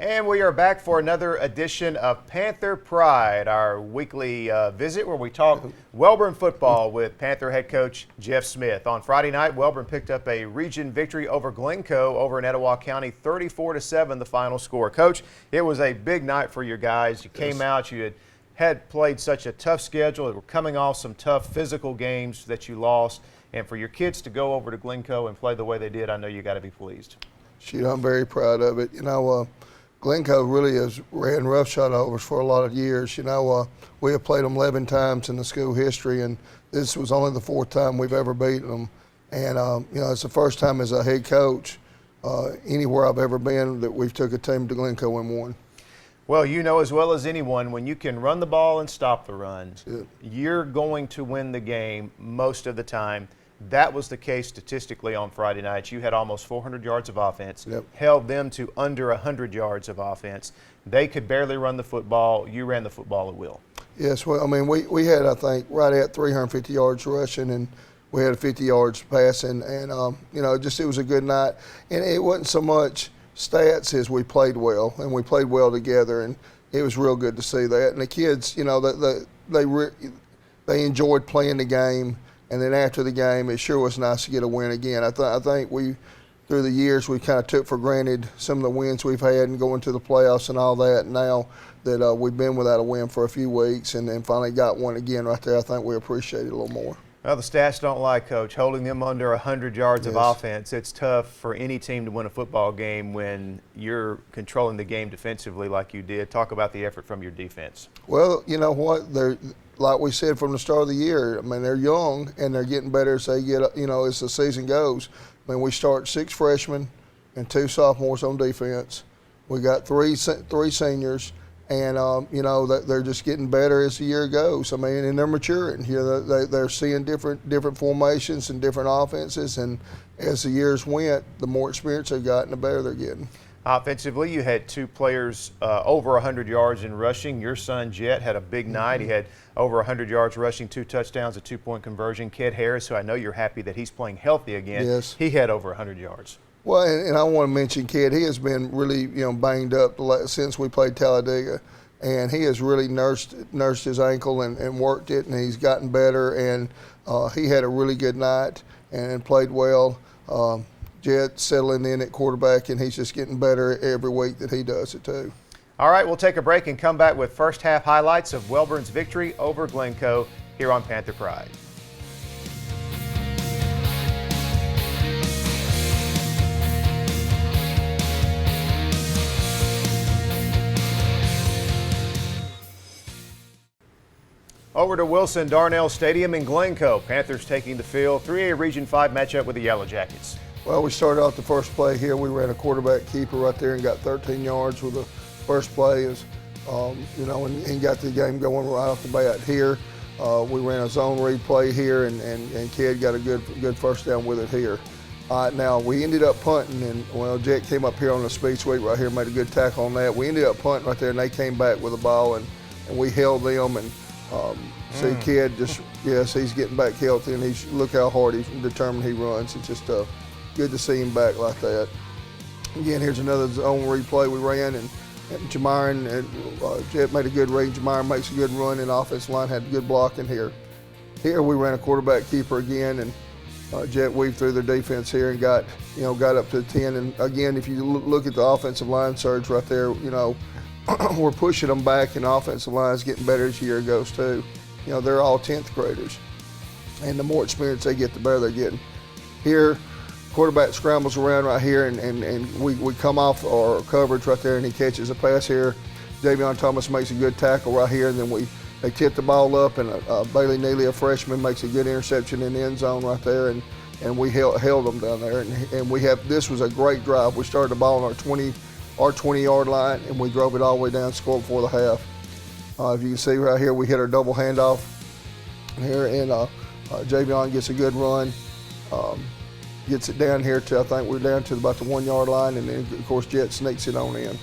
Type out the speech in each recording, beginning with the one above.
And we are back for another edition of Panther Pride, our weekly visit where we talk Wellborn football with Panther head coach Jeff Smith. On Friday night, Wellborn picked up a region victory over Glencoe over in Etowah County, 34-7 the final score. Coach, it was a big night for your guys. You came out, you had played such a tough schedule. You were coming off some tough physical games that you lost. And for your kids to go over to Glencoe and play the way they did, I know you got to be pleased. Shoot, I'm very proud of it. Glencoe really has ran roughshod over us for a lot of years. We have played them 11 times in the school history, and this was only the 4th time we've ever beaten them. And, it's the first time as a head coach anywhere I've ever been that we've took a team to Glencoe and won. Well, you know as well as anyone, when you can run the ball and stop the run, you're going to win the game most of the time. That was the case statistically on Friday night. You had almost 400 yards of offense, held them to under 100 yards of offense. They could barely run the football. You ran the football at will. Yes, well, we had, I think, right at 350 yards rushing, and we had 50 yards passing, and, it was a good night. And it wasn't so much stats as we played well, and we played well together, and it was real good to see that. And the kids, they enjoyed playing the game. And then after the game, it sure was nice to get a win again. I think through the years, we kind of took for granted some of the wins we've had and going to the playoffs and all that. And now that we've been without a win for a few weeks and then finally got one again right there, I think we appreciate it a little more. Well, the stats don't lie, Coach. Holding them under 100 yards of offense, it's tough for any team to win a football game when you're controlling the game defensively like you did. Talk about the effort from your defense. Well, you know what? Like we said from the start of the year, they're young and they're getting better as they get, as the season goes. We start 6 freshmen and 2 sophomores on defense. We got 3 seniors, and they're just getting better as the year goes. And they're maturing. They're seeing different formations and different offenses, and as the years went, the more experience they got and the better they're getting. Offensively, you had 2 players over 100 yards in rushing. Your son, Jet, had a big night. He had over 100 yards rushing, 2 touchdowns, a 2-point conversion. Ked Harris, who I know you're happy that he's playing healthy again, yes, he had over 100 yards. Well, and I want to mention Ked. He has been really, banged up since we played Talladega, and he has really nursed his ankle and worked it, and he's gotten better, and he had a really good night and played well. Jet settling in at quarterback, and he's just getting better every week that he does it too. All right, we'll take a break and come back with first half highlights of Wellborn's victory over Glencoe here on Panther Pride. Over to Wilson Darnell Stadium in Glencoe. Panthers taking the field, 3A Region 5 matchup with the Yellow Jackets. Well, we started off the first play here. We ran a quarterback keeper right there and got 13 yards with the first play, and got the game going right off the bat here. We ran a zone read play here, and Ked got a good first down with it here. Now, we ended up punting, and, Jet came up here on the speed sweep right here, made a good tackle on that. We ended up punting right there, and they came back with the ball, and we held them, and see Ked he's getting back healthy, and look how hard he's determined he runs. It's just good to see him back like that. Again, here's another zone replay we ran, and Jamiron and Jet made a good read. Jamiron makes a good run, and offensive line had good blocking here. Here we ran a quarterback keeper again, and Jet weaved through their defense here and got up to 10. And again, if you look at the offensive line surge right there, we're pushing them back, and the offensive line is getting better as the year goes too. They're all 10th graders, and the more experience they get, the better they're getting. Here, quarterback scrambles around right here, and we come off our coverage right there, and he catches a pass here. Davion Thomas makes a good tackle right here, and then they tip the ball up, and Bailey Neely, a freshman, makes a good interception in the end zone right there, and we held them down there. And this was a great drive. We started the ball on our 20-yard line, and we drove it all the way down, scored before the half. If you can see right here, we hit our double handoff here, and Javion gets a good run. Gets it down here to, I think we're down to about the 1-yard line, and then, of course, Jet sneaks it on in.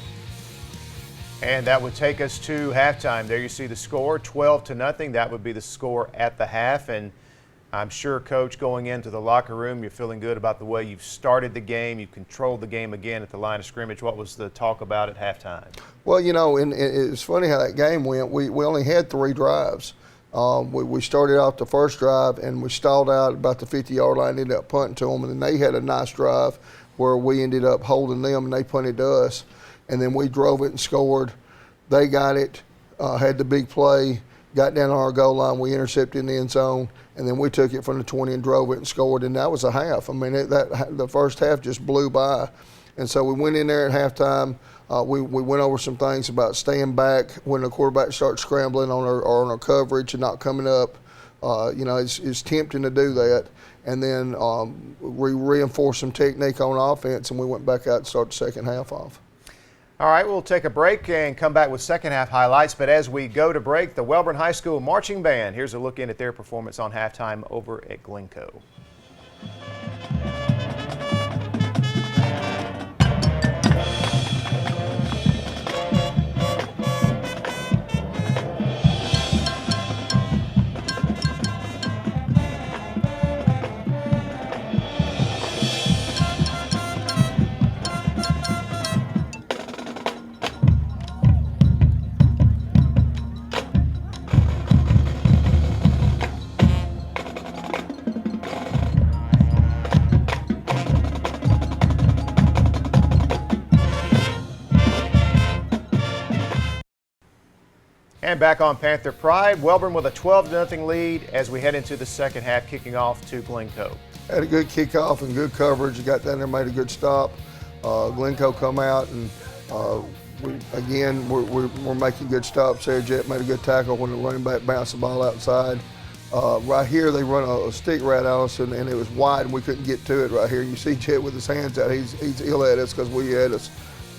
And that would take us to halftime. There you see the score, 12-0. That would be the score at the half. And I'm sure, Coach, going into the locker room, you're feeling good about the way you've started the game. You controlled the game again at the line of scrimmage. What was the talk about at halftime? Well, and it's funny how that game went. We only had 3 drives. We started off the first drive, and we stalled out about the 50-yard line, ended up punting to them, and then they had a nice drive where we ended up holding them, and they punted to us. And then we drove it and scored. They got it, had the big play, got down on our goal line. We intercepted in the end zone, and then we took it from the 20 and drove it and scored, and that was a half. I mean, the first half just blew by. And so we went in there at halftime. We went over some things about staying back when the quarterback starts scrambling on our coverage and not coming up. It's tempting to do that. And then we reinforced some technique on offense, and we went back out and started the second half off. All right, we'll take a break and come back with second half highlights. But as we go to break, the Wellborn High School Marching Band. Here's a look in at their performance on halftime over at Glencoe. And back on Panther Pride, Wellborn with a 12-0 lead as we head into the second half, kicking off to Glencoe. Had a good kickoff and good coverage. Got down there, made a good stop. Glencoe come out, and we're making good stops there. Jet made a good tackle when the running back bounced the ball outside. Right here, they run a stick right on us, and it was wide, and we couldn't get to it right here. You see Jet with his hands out. He's ill at us because we had us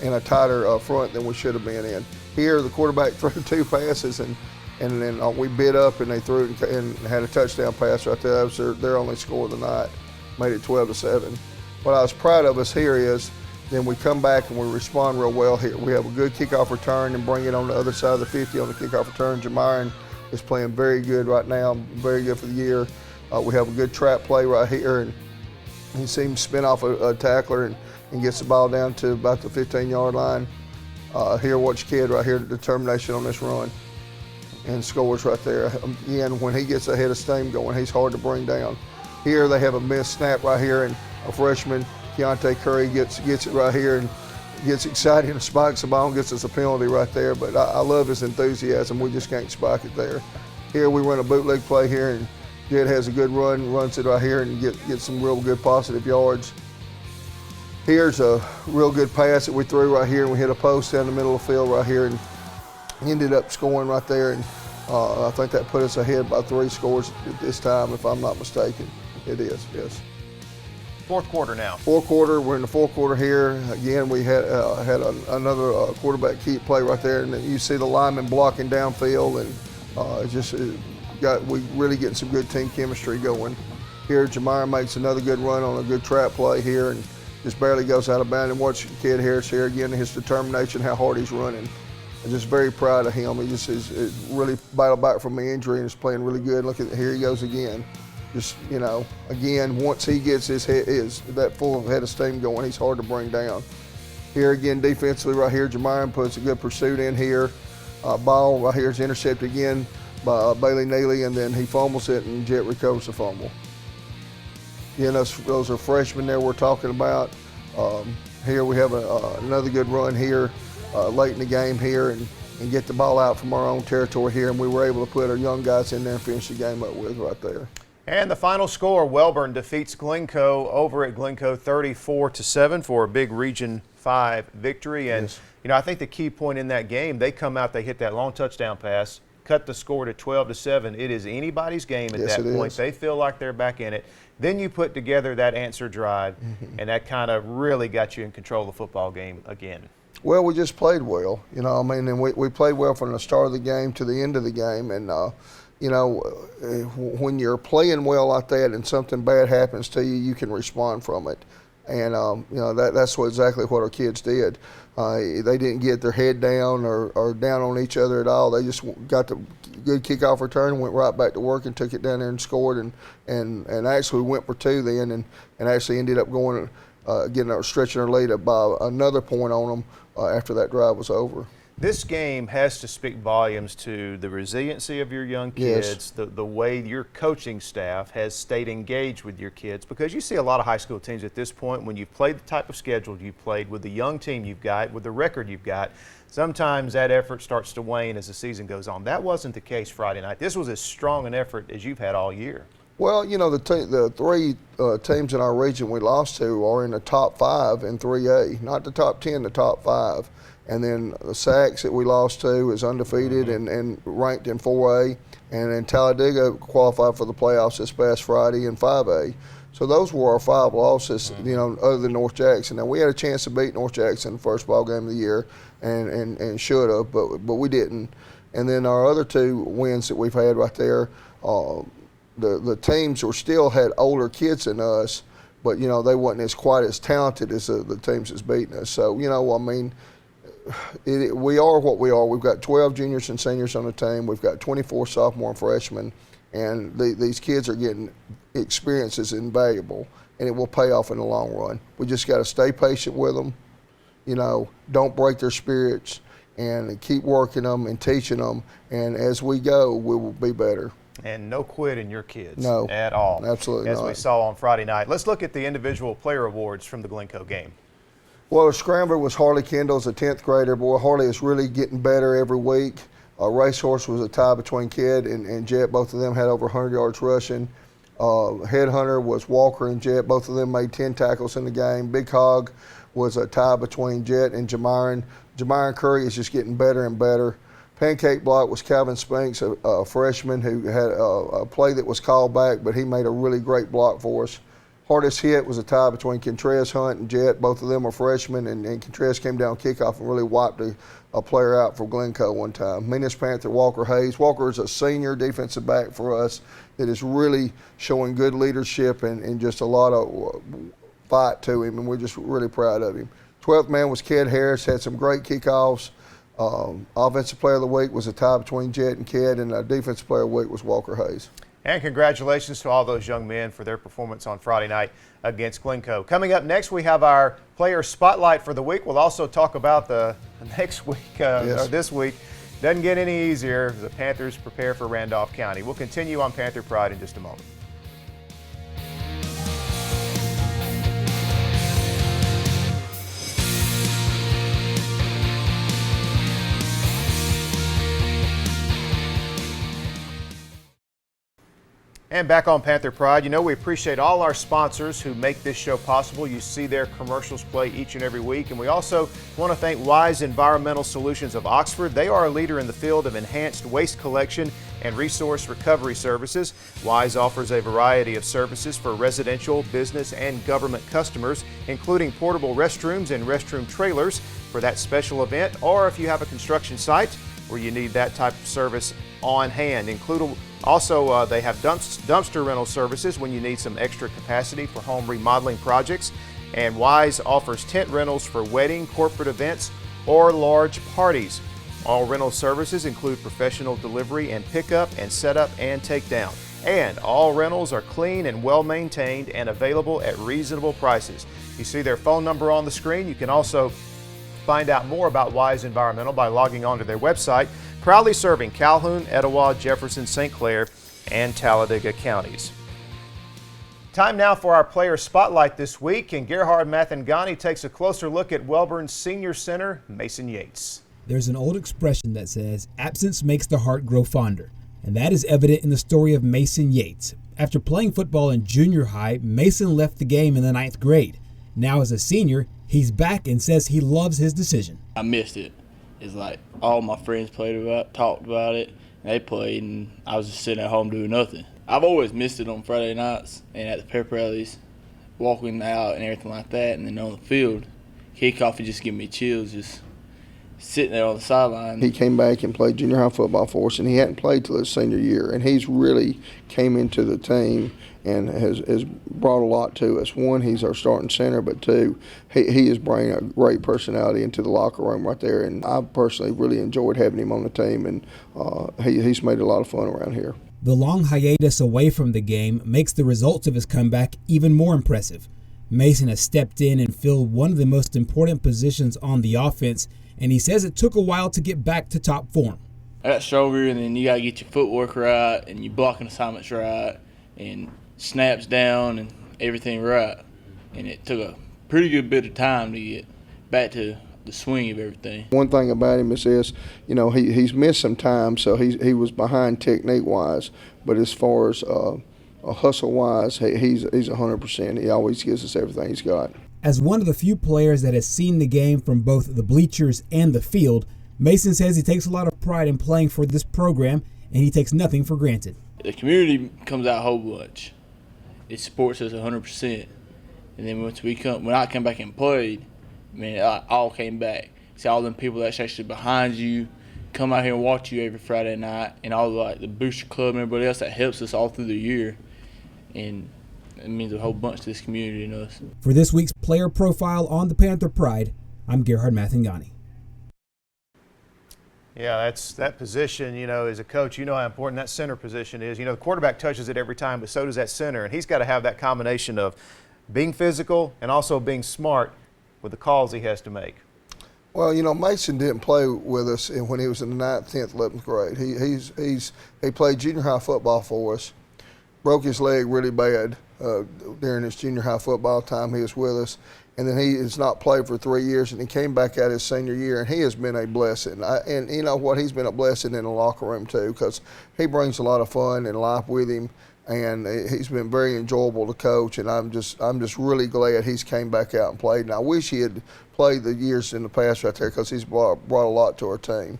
in a tighter front than we should have been in. Here, the quarterback threw 2 passes, and then we bit up, and they threw it and had a touchdown pass right there. That was their only score of the night. Made it 12-7. What I was proud of us here is then we come back and we respond real well here. We have a good kickoff return and bring it on the other side of the 50 on the kickoff return. Jamiron is playing very good right now, very good for the year. We have a good trap play right here, and he seems to spin off a tackler and gets the ball down to about the 15-yard line. Here, watch kid right here, the determination on this run, and scores right there. Again, when he gets ahead of steam going, he's hard to bring down. Here, they have a missed snap right here, and a freshman, Keontae Curry, gets it right here and gets excited and spikes the ball and gets us a penalty right there. But I love his enthusiasm. We just can't spike it there. Here, we run a bootleg play here, and Jed has a good run, runs it right here, and gets some real good positive yards. Here's a real good pass that we threw right here, and we hit a post down the middle of the field right here and ended up scoring right there. And I think that put us ahead by 3 scores at this time, if I'm not mistaken. It is, yes. Fourth quarter now. Fourth quarter, we're in the fourth quarter here. Again, we had another quarterback keep play right there, and you see the lineman blocking downfield, and we really getting some good team chemistry going. Here, Jamiron makes another good run on a good trap play here, and just barely goes out of bounds. And watch Kid Harris here again, his determination, how hard he's running. I'm just very proud of him. He just is really battled back from the injury and is playing really good. Look at here he goes again. Just again, once he gets that full head of steam going, he's hard to bring down. Here again, defensively right here, Jamiron puts a good pursuit in here. Ball right here is intercepted again by Bailey Neely, and then he fumbles it, and Jet recovers the fumble. Again, those are freshmen there we're talking about. Here we have another good run here late in the game here and get the ball out from our own territory here, and we were able to put our young guys in there and finish the game up with right there. And the final score, Wellborn defeats Glencoe over at Glencoe 34-7 for a big Region 5 victory. And, yes. I think the key point in that game, they come out, they hit that long touchdown pass, cut the score to 12-7. It is anybody's game at yes, that point. Is. They feel like they're back in it. Then you put together that answer drive, and that kind of really got you in control of the football game again. Well, we just played well, and we played well from the start of the game to the end of the game. And, when you're playing well like that and something bad happens to you, you can respond from it. And that's exactly what our kids did. They didn't get their head down or down on each other at all. They just got the good kickoff return, went right back to work, and took it down there and scored. And actually went for two then, and actually ended up going stretching our lead up by another point on them after that drive was over. This game has to speak volumes to the resiliency of your young kids, Yes. the way your coaching staff has stayed engaged with your kids, because you see a lot of high school teams at this point, when you've played the type of schedule you've played, with the young team you've got, with the record you've got, sometimes that effort starts to wane as the season goes on. That wasn't the case Friday night. This was as strong an effort as you've had all year. Well, the three teams in our region we lost to are in the top 5 in 3A, not the top 10, the top 5. And then the Sacs that we lost to is undefeated and ranked in 4A. And then Talladega qualified for the playoffs this past Friday in 5A. So those were our 5 losses, other than North Jackson. Now, we had a chance to beat North Jackson the first ball game of the year and should have, but we didn't. And then our other 2 wins that we've had right there, the teams still had older kids than us, but, they wasn't quite as talented as the teams that's beating us. So, we are what we are. We've got 12 juniors and seniors on the team. We've got 24 sophomore and freshmen, and these kids are getting experiences invaluable, and it will pay off in the long run. We just got to stay patient with them, don't break their spirits, and keep working them and teaching them, and as we go, we will be better. And no quit in your kids. No, at all. Absolutely as not. we saw on Friday night. Let's look at the individual player awards from the Glencoe game. Well, the scrambler was Harley Kendall, as a 10th grader. Boy, Harley is really getting better every week. Racehorse was a tie between Ked and Jet. Both of them had over 100 yards rushing. Headhunter was Walker and Jet. Both of them made 10 tackles in the game. Big Hog was a tie between Jet and Jamiron. Jamiron Curry is just getting better and better. Pancake block was Calvin Spinks, a freshman who had a play that was called back, but he made a really great block for us. Hardest hit was a tie between Contreras Hunt and Jet. Both of them are freshmen, and Contreras came down kickoff and really wiped a player out for Glencoe one time. Meanest Panther, Walker Hayes. Walker is a senior defensive back for us that is really showing good leadership and just a lot of fight to him, and we're just really proud of him. 12th man was Ked Harris, had some great kickoffs. Offensive player of the week was a tie between Jet and Ked, and defensive player of the week was Walker Hayes. And congratulations to all those young men for their performance on Friday night against Glencoe. Coming up next, we have our player spotlight for the week. We'll also talk about the next week, or this week. Doesn't get any easier. The Panthers prepare for Randolph County. We'll continue on Panther Pride in just a moment. And back on Panther Pride, we appreciate all our sponsors who make this show possible. You see their commercials play each and every week. And we also want to thank Wise Environmental Solutions of Oxford. They are a leader in the field of enhanced waste collection and resource recovery services. Wise offers a variety of services for residential, business, and government customers, including portable restrooms and restroom trailers for that special event, or if you have a construction site where you need that type of service on hand. Also, they have dumpster rental services when you need some extra capacity for home remodeling projects. And Wise offers tent rentals for wedding, corporate events, or large parties. All rental services include professional delivery and pickup and setup and takedown. And all rentals are clean and well maintained and available at reasonable prices. You see their phone number on the screen. You can also find out more about Wise Environmental by logging on to their website. Proudly serving Calhoun, Etowah, Jefferson, St. Clair, and Talladega counties. Time now for our player spotlight this week, and Gerhard Mathangani takes a closer look at Welborn's senior center, Mason Yates. There's an old expression that says, absence makes the heart grow fonder, and that is evident in the story of Mason Yates. After playing football in junior high, Mason left the game in the 9th grade. Now as a senior, he's back and says he loves his decision. I missed it. It's like all my friends talked about it, and they played, and I was just sitting at home doing nothing. I've always missed it on Friday nights and at the pep rallies, walking out and everything like that, and then on the field, kickoff would just give me chills, just sitting there on the sideline. He came back and played junior high football for us, and he hadn't played till his senior year. And he's really came into the team and has brought a lot to us. One, he's our starting center, but two, he is bringing a great personality into the locker room right there. And I personally really enjoyed having him on the team, and he's made a lot of fun around here. The long hiatus away from the game makes the results of his comeback even more impressive. Mason has stepped in and filled one of the most important positions on the offense, and he says it took a while to get back to top form. I got stronger, and then you got to get your footwork right, and your blocking assignments right, and snaps down and everything right. And it took a pretty good bit of time to get back to the swing of everything. One thing about him is this, he's missed some time, so he was behind technique-wise, but as far as hustle-wise, he's 100%. He always gives us everything he's got. As one of the few players that has seen the game from both the bleachers and the field, Mason says he takes a lot of pride in playing for this program, and he takes nothing for granted. The community comes out a whole bunch. It supports us 100%. And then when I come back and played, man, it all came back. See all them people that's actually behind you, come out here and watch you every Friday night, and all the booster club and everybody else that helps us all through the year. And it means a whole bunch to this community and us. For this week's player profile on the Panther Pride, I'm Gerhard Mathangani. Yeah, that position, as a coach, you know how important that center position is. The quarterback touches it every time, but so does that center. And he's got to have that combination of being physical and also being smart with the calls he has to make. Well, Mason didn't play with us when he was in the 9th, 10th, 11th grade. He played junior high football for us, broke his leg really bad during his junior high football time he was with us. And then he has not played for 3 years, and he came back at his senior year, and he has been a blessing. And you know what? He's been a blessing in the locker room too, because he brings a lot of fun and life with him, and he's been very enjoyable to coach. And I'm just really glad he's came back out and played. And I wish he had played the years in the past right there, because he's brought a lot to our team.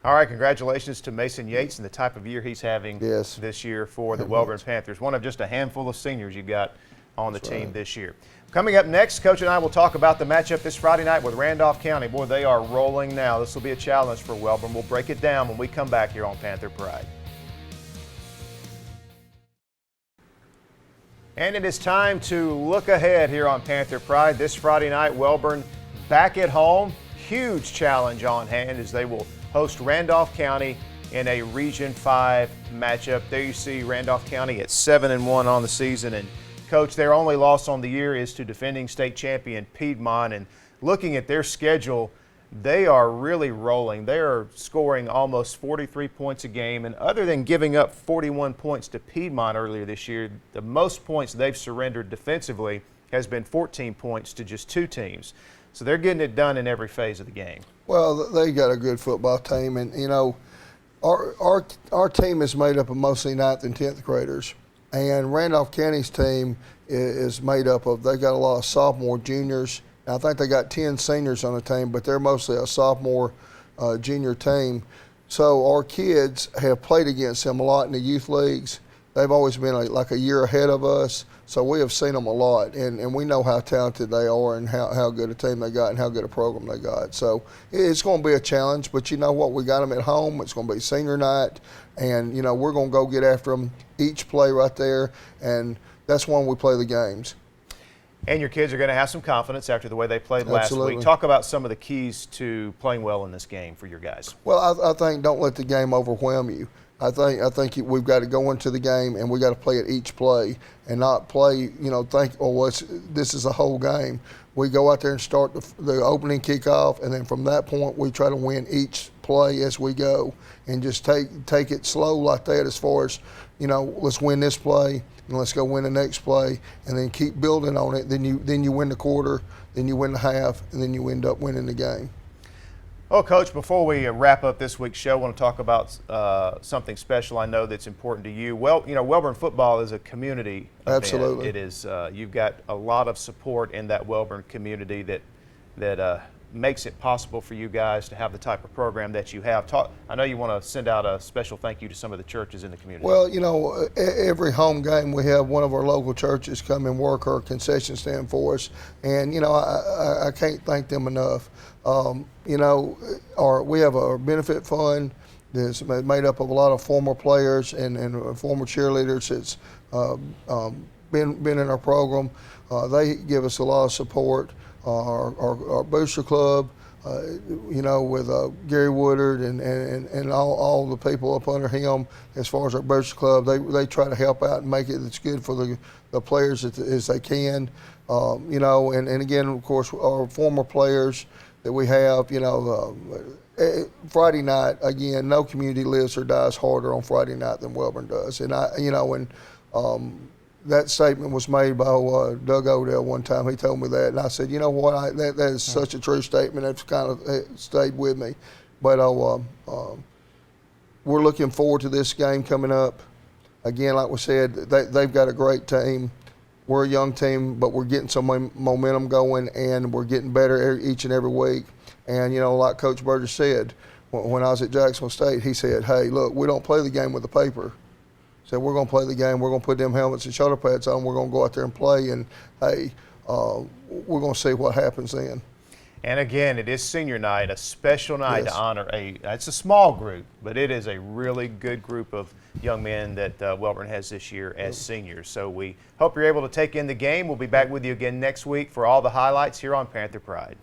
All right, congratulations to Mason Yates and the type of year he's having Yes. this year for the Wellborn Panthers. One of just a handful of seniors you've got on the team this year. Coming up next, Coach and I will talk about the matchup this Friday night with Randolph County. Boy, they are rolling now. This will be a challenge for Wellborn. We'll break it down when we come back here on Panther Pride. And it is time to look ahead here on Panther Pride. This Friday night, Wellborn back at home. Huge challenge on hand as they will host Randolph County in a Region 5 matchup. There you see Randolph County at 7-1 on the season. And Coach, their only loss on the year is to defending state champion Piedmont. And looking at their schedule, they are really rolling. They are scoring almost 43 points a game. And other than giving up 41 points to Piedmont earlier this year, the most points they've surrendered defensively has been 14 points to just 2 teams. So they're getting it done in every phase of the game. Well, they got a good football team. And, our team is made up of mostly 9th and 10th graders. And Randolph County's team is made up of, they got a lot of sophomore juniors. I think they got 10 seniors on the team, but they're mostly a sophomore junior team. So our kids have played against them a lot in the youth leagues. They've always been like a year ahead of us. So we have seen them a lot, and we know how talented they are and how good a team they got and how good a program they got. So it's going to be a challenge, but you know what? We got them at home. It's going to be senior night, and, we're going to go get after them each play right there, and that's when we play the games. And your kids are going to have some confidence after the way they played last Absolutely. week. Talk about some of the keys to playing well in this game for your guys. Well, I think don't let the game overwhelm you. I think we've got to go into the game and we got to play it each play and not play, think, this is a whole game. We go out there and start the opening kickoff, and then from that point we try to win each play as we go, and just take it slow like that as far as, let's win this play and let's go win the next play, and then keep building on it. Then you win the quarter, then you win the half, and then you end up winning the game. Well, Coach, before we wrap up this week's show, I want to talk about something special I know that's important to you. Well, Wellborn football is a community event. Absolutely. It is. You've got a lot of support in that Wellborn community that makes it possible for you guys to have the type of program that you have. I know you want to send out a special thank you to some of the churches in the community. Well, every home game we have one of our local churches come and work our concession stand for us, and I can't thank them enough. We have a benefit fund that's made up of a lot of former players and former cheerleaders that's been in our program. They give us a lot of support. Our booster club, with Gary Woodard and all the people up under him, as far as our booster club, they try to help out and make it as good for the players as they can. And again, of course, our former players that we have, Friday night, again, no community lives or dies harder on Friday night than Welborn does. And that statement was made by Doug Odell one time. He told me that, and I said, you know what, that is such a true statement. It's kind of stayed with me. But we're looking forward to this game coming up. Again, like we said, they've got a great team. We're a young team, but we're getting some momentum going, and we're getting better each and every week. And, like Coach Burgess said, when I was at Jacksonville State, he said, hey, look, we don't play the game with the paper. So we're going to play the game. We're going to put them helmets and shoulder pads on. We're going to go out there and play, and, hey, we're going to see what happens then. And again, it is senior night, a special night to honor it's a small group, but it is a really good group of young men that Welborn has this year as seniors. So we hope you're able to take in the game. We'll be back with you again next week for all the highlights here on Panther Pride.